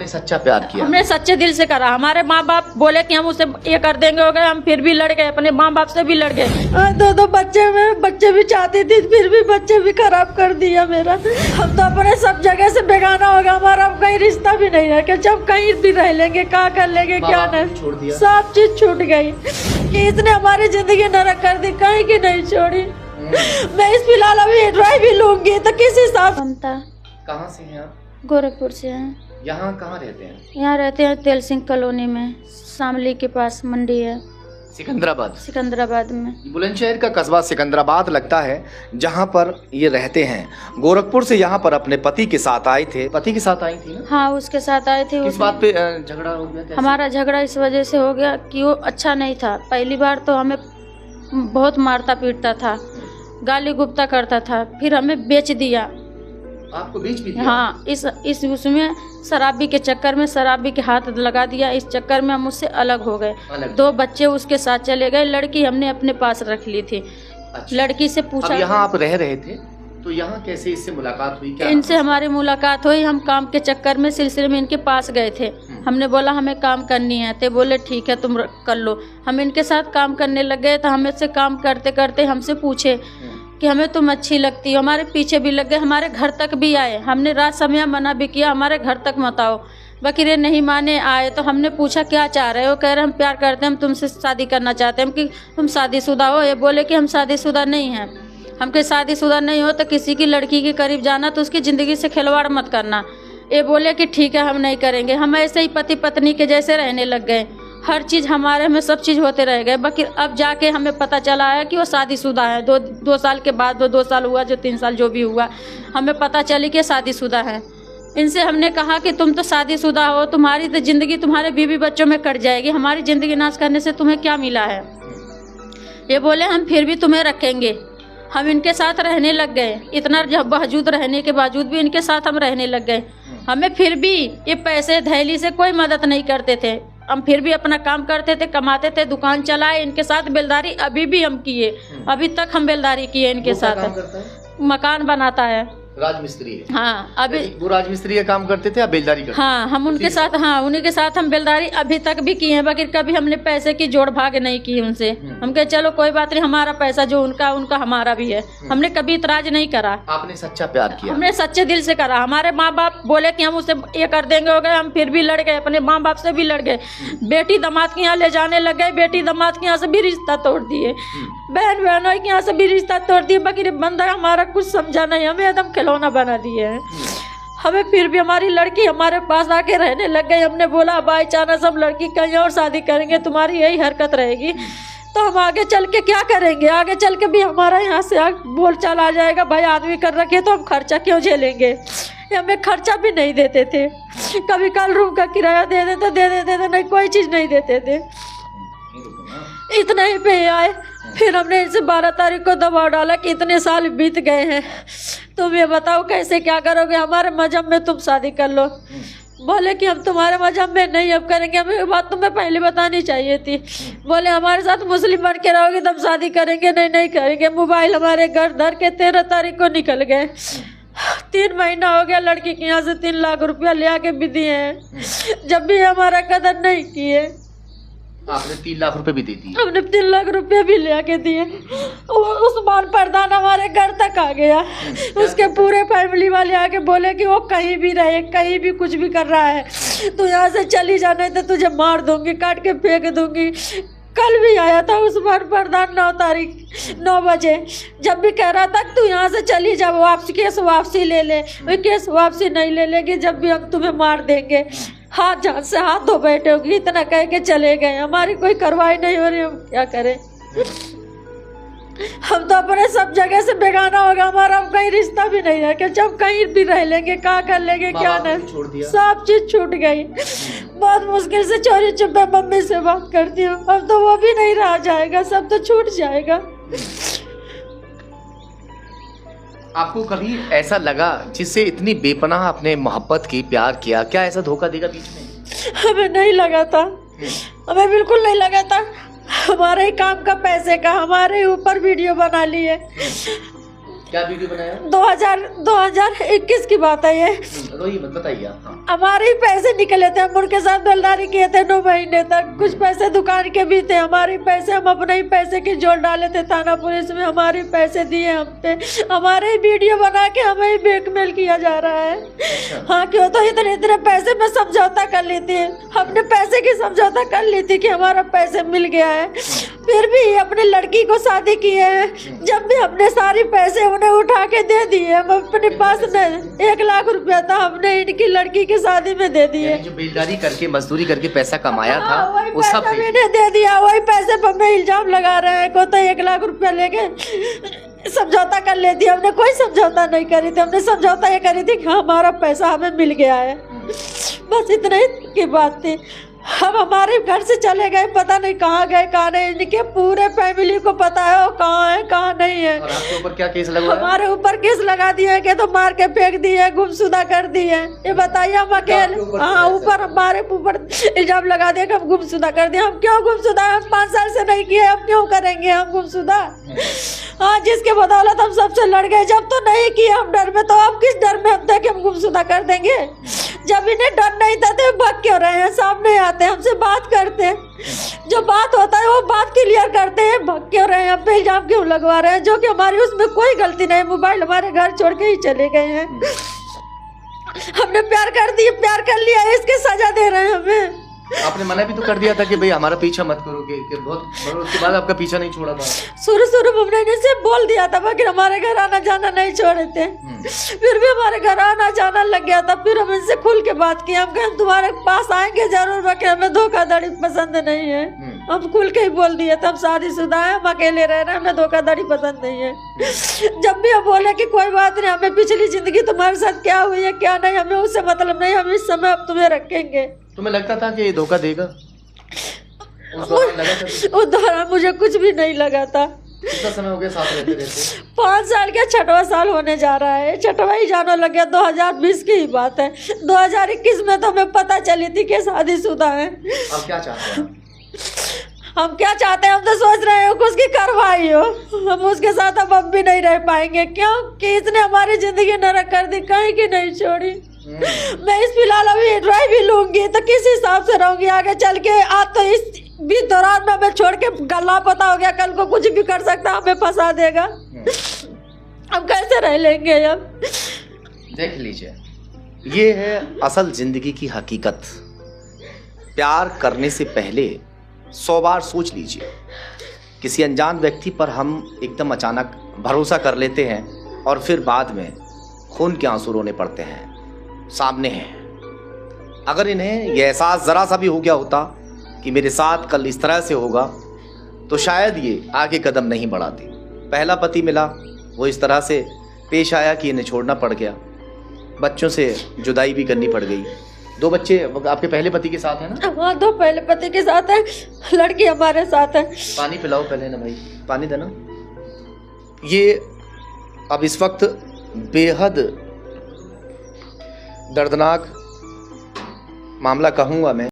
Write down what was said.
सच्चा प्यार किया? हमने सच्चे दिल से करा। हमारे माँ बाप बोले कि हम उसे ये कर देंगे, हो गए, हम फिर भी लड़ गए, अपने माँ बाप से भी लड़ गए। दो बच्चे भी चाहती थी, फिर भी बच्चे भी खराब कर दिया मेरा। हम तो अपने सब जगह से बेगाना हो गया, हमारा अब कहीं रिश्ता भी नहीं है कि जब कहीं भी रह लेंगे, क्या कर लेंगे, क्या नहीं, सब चीज छूट गई कि इसने हमारी जिंदगी नरक कर दी, कहीं की नहीं छोड़ी। मैं इस फिलहाल अभी ड्राइव भी लूंगी तो किस हिसाब। कहाँ से हैं आप? गोरखपुर से हैं। यहाँ कहाँ रहते हैं? यहाँ रहते हैं तेल सिंह कॉलोनी में, शामली के पास मंडी है, सिकंदराबाद में। बुलंदशहर का कस्बा सिकंदराबाद लगता है जहाँ पर ये रहते हैं। गोरखपुर से यहाँ पर अपने पति के साथ आए थे। पति के साथ आई थी ना? हाँ, उसके साथ आए थे। किस बात पे झगड़ा हो गया? हमारा झगड़ा इस वजह से हो गया कि वो अच्छा नहीं था। पहली बार तो हमें बहुत मारता पीटता था, गाली गुप्ता करता था, फिर हमें बेच दिया। आपको बेच भी दिया? हाँ, इस उसमें शराबी के चक्कर में शराबी के हाथ लगा दिया। इस चक्कर में हम उससे अलग हो गए। 2 बच्चे उसके साथ चले गए। लड़की हमने अपने पास रख ली थी। अच्छा। लड़की से पूछा। अब यहाँ आप रह रहे थे तो यहाँ कैसे इससे मुलाकात हुई? क्या इनसे हमारी मुलाकात हुई? हम काम के चक्कर में सिलसिले में इनके पास गए थे। हमने बोला हमें काम करनी है, तो बोले ठीक है तुम कर लो। हम इनके साथ काम करने लग गए तो हमें से काम करते करते हमसे पूछे कि हमें तुम अच्छी लगती हो। हमारे पीछे भी लग गए, हमारे घर तक भी आए। हमने रात समय मना भी किया, हमारे घर तक मत आओ, बकीरे नहीं माने, आए। तो हमने पूछा क्या चाह रहे हो? कह रहे हम प्यार करते हैं, हम तुमसे शादी करना चाहते हैं। हम कि तुम शादीशुदा हो? ये बोले कि हम शादीशुदा नहीं हैं। हम कि शादीशुदा नहीं हो तो किसी की लड़की के करीब जाना तो उसकी ज़िंदगी से खिलवाड़ मत करना। ये बोले कि ठीक है हम नहीं करेंगे। हम ऐसे ही पति पत्नी के जैसे रहने लग गए। हर चीज़ हमारे में सब चीज़ होते रह गए। बाकी अब जाके हमें पता चला है कि वो शादीशुदा है। 2 साल के बाद, 2 साल हुआ, जो 3 साल जो भी हुआ, हमें पता चली कि शादीशुदा है। इनसे हमने कहा कि तुम तो शादीशुदा हो, तुम्हारी तो ज़िंदगी तुम्हारे बीवी बच्चों में कट जाएगी, हमारी ज़िंदगी नाश करने से तुम्हें क्या मिला है? ये बोले हम फिर भी तुम्हें रखेंगे। हम इनके साथ रहने लग गए। इतना बावजूद रहने के बावजूद भी इनके साथ हम रहने लग गए। हमें फिर भी ये पैसे धैली से कोई मदद नहीं करते थे। हम फिर भी अपना काम करते थे, कमाते थे, दुकान चलाए। इनके साथ बेलदारी अभी भी हम किए, अभी तक हम बेलदारी किए इनके साथ। मकान बनाता है, राजमिस्त्री है। हाँ, अभी वो राजमिस्त्री का काम करते थे, आप बेलदारी करते? हाँ, हम उनके साथ, हाँ उन्हीं के साथ हम बेलदारी अभी तक भी किए हैं। बाकी कभी हमने पैसे की जोड़ भाग नहीं की उनसे। हम कहे चलो कोई बात नहीं, हमारा पैसा जो उनका उनका हमारा भी है। हमने कभी इतराज नहीं करा। आपने सच्चा प्यार किया? हमने सच्चे दिल से करा। हमारे माँ बाप बोले कि हम उसे ये कर देंगे, हो गए, हम फिर भी लड़ गए, अपने माँ बाप से भी लड़ गए। बेटी दामाद के यहाँ ले जाने लग गए, बेटी दामाद के यहाँ से भी रिश्ता तोड़ दिए, बहन बहनों के यहाँ से भी रिश्ता तोड़ दिए। बाकी बंदा हमारा कुछ समझा नहीं, हमें एकदम खिलौना बना दिए। हमें फिर भी हमारी लड़की हमारे पास आके रहने लग गई। हमने बोला बाई चांस हम लड़की कहीं और शादी करेंगे, तुम्हारी यही हरकत रहेगी तो हम आगे चल के क्या करेंगे? आगे चल के भी हमारा यहाँ से बोल चाल आ जाएगा, भाई आदमी कर रखे तो हम खर्चा क्यों झेलेंगे? हमें खर्चा भी नहीं देते थे। कभी कल रूम का किराया दे देते, दे देते थे, नहीं कोई चीज़ नहीं देते थे। इतना ही पे आए। फिर हमने इनसे 12 तारीख को दबाव डाला कि इतने साल बीत गए हैं, तुम ये बताओ कैसे क्या करोगे? हमारे मजहब में तुम शादी कर लो। बोले कि हम तुम्हारे मजहब में नहीं अब करेंगे। हमें ये बात तुम्हें पहले बतानी चाहिए थी। बोले हमारे साथ मुस्लिम बन के रहोगे तब शादी करेंगे। नहीं करेंगे। मोबाइल हमारे घर धर के 13 तारीख को निकल गए। 3 महीना हो गया। लड़की के यहाँ से 3 लाख रुपया ले आके भी दिए हैं, जब भी हमारा कदर नहीं किए। आपने 3 लाख रुपए भी दे दिए? हमने 3 लाख रुपए भी ले आके दिए। उस्मान प्रधान हमारे घर तक आ गया। उसके पूरे फैमिली वाले आके बोले कि वो कहीं भी रहे, कहीं भी कुछ भी कर रहा है, तू यहाँ से चली जाने तो तुझे मार दूंगी, काट के फेंक दूंगी। कल भी आया था उस्मान प्रधान 9 तारीख 9 बजे। जब भी कह रहा था तू यहाँ से चली जा, वापसी केस वापसी ले ले। वो केस वापसी नहीं ले लेगी, जब भी हम तुम्हें मार देंगे। हाथ जान से हाथ धो बैठे होगी, इतना कह के चले गए। हमारी कोई कार्रवाई नहीं हो रही, हम क्या करें? हम तो अपने सब जगह से बेगाना हो गया, हमारा अब कहीं रिश्ता भी नहीं है कि जब कहीं भी रह लेंगे, क्या कर लेंगे, क्या नहीं, सब चीज छूट गई। बहुत मुश्किल से चोरी चुपे मम्मी से बात करती हूँ। अब तो वो भी नहीं रहा जाएगा, सब तो छूट जाएगा। आपको कभी ऐसा लगा जिससे इतनी बेपनाह आपने मोहब्बत की, प्यार किया, क्या ऐसा धोखा देगा बीच में? हमें नहीं लगा था, हमें बिल्कुल नहीं लगा था। हमारे ही काम का पैसे का हमारे ऊपर वीडियो बना लिए। क्या वीडियो बनाया? 2021 की बात है ये। रोइए मत, बताइए आप। हाँ। हमारे ही पैसे निकले थे, हम उनके साथ बेलदारी किए थे 9 महीने तक। कुछ पैसे दुकान के भी थे, हमारे पैसे हम अपने ही पैसे की जोड़ डाले थे थाना पुलिस में, हमारे पैसे दिए हम पे, हमारे ही वीडियो बना के हमें ही ब्लैकमेल किया जा रहा है। हाँ, क्यों तो इतने इतने पैसे में समझौता कर ली थी, हमने पैसे की समझौता कर ली थी कि हमारा पैसे मिल गया है। फिर भी अपने लड़की को शादी किए हैं, जब भी हमने सारी पैसे उन्हें उठा के दे दिए। हम अपने पास नहीं, 1 लाख रुपया था, हमने इनकी लड़की की शादी में दे दिए। जो बेलदारी करके मजदूरी करके पैसा कमाया था वही वो सब पैसा मैंने दे दिया, वही पैसे पर हमें इल्जाम लगा रहे हैं। को तो 1 लाख रुपया लेके समझौता कर लेती, हमने कोई समझौता नहीं करी थी। हमने समझौता ये करी थी कि हमारा पैसा हमें मिल गया है, बस इतने ही की बात थी। हम हमारे घर से चले गए, पता नहीं कहाँ गए कहाँ नहीं, इनके पूरे फैमिली को पता है वो कहाँ है कहाँ नहीं है। और आपके ऊपर क्या केस लगा? हमारे ऊपर केस लगा दिए है कि तो मार के फेंक दिए, गुमशुदा कर दिए। ये बताइए, हम अकेले, हाँ, ऊपर हमारे ऊपर इल्जाम लगा दिया कि हम गुमशुदा कर दिए। हम क्यों गुमशुदा? हम 5 साल से नहीं किए, हम क्यों करेंगे हम गुमशुदा? हाँ, जिसके बदौलत हम सबसे लड़ गए। जब तो नहीं किए हम डर में, तो अब किस डर में हम थे कि हम गुमशुदा कर देंगे? जब इन्हें डर नहीं था तो भाग क्यों रहे हैं? सामने आते हैं, हमसे बात करते हैं, जो बात होता है वो बात क्लियर करते हैं। भाग क्यों रहे हैं? हम पे इल्जाम क्यों लगवा रहे हैं? जो कि हमारी उसमें कोई गलती नहीं। मोबाइल हमारे घर छोड़ के ही चले गए हैं। हमने प्यार कर दिया, प्यार कर लिया, इसके सजा दे रहे हैं हमें। आपने मना भी तो कर दिया था कि भाई हमारा पीछा मत करो, कि बहुत उसके बाद आपका पीछा नहीं छोड़ा था। शुरू में हमने इनसे बोल दिया था, मगर हमारे घर आना जाना नहीं छोड़े थे। फिर भी हमारे घर आना जाना लग गया था। फिर हम इनसे खुल के बात की, हम कहे तुम्हारे पास आएंगे जरूर, बाकी हमें धोखाधड़ी पसंद नहीं है। हम खुल के ही बोल दिए थे, हम शादीशुदा है, हम अकेले रह रहे हैं, हमें धोखाधड़ी पसंद नहीं है। जब भी हम बोले कि कोई बात नहीं, हमें पिछली जिंदगी तुम्हारे साथ क्या हुई है क्या नहीं, हमें उससे मतलब नहीं, हम इस समय अब तुम्हें रखेंगे। तुम्हें लगता था कि ये धोखा देगा? उस दौरान मुझे कुछ भी नहीं लगा था। कितना समय हो गया साथ रहते रहते? 5 साल का 6वां साल होने जा रहा है, 6वां ही जाने लग गया। 2020 की ही बात है। 2021 में तो हमें पता चली थी कि शादीशुदा है। अब क्या चाहते हैं? हम क्या चाहते हैं? हम तो सोच रहे हैं कि उसकी कार्रवाई हो, हम उसके साथ अब भी नहीं रह पाएंगे, क्योंकि इसने हमारी जिंदगी नरक कर दी, कहीं की नहीं छोड़ी। मैं इस फिलहाल अभी ड्राई भी लूंगी तो किस हिसाब से रहूंगी आगे चल के? आज तो इस भी दौरान में हमें छोड़ के गला पता हो गया, कल को कुछ भी कर सकता, हमें फंसा देगा। हम कैसे रह लेंगे अब? देख लीजिए, ये है असल जिंदगी की हकीकत। प्यार करने से पहले 100 बार सोच लीजिए। किसी अनजान व्यक्ति पर हम एकदम अचानक भरोसा कर लेते हैं और फिर बाद में खून के आंसू रोने पड़ते हैं। सामने हैं, अगर इन्हें यह एहसास ज़रा सा भी हो गया होता कि मेरे साथ कल इस तरह से होगा, तो शायद ये आगे कदम नहीं बढ़ाती। पहला पति मिला, वो इस तरह से पेश आया कि इन्हें छोड़ना पड़ गया। बच्चों से जुदाई भी करनी पड़ गई। 2 बच्चे आपके पहले पति के साथ है ना? हाँ, 2 पहले पति के साथ है, लड़की हमारे साथ है। पानी पिलाओ पहले ना भाई, पानी देना। ये अब इस वक्त बेहद दर्दनाक मामला कहूँगा मैं।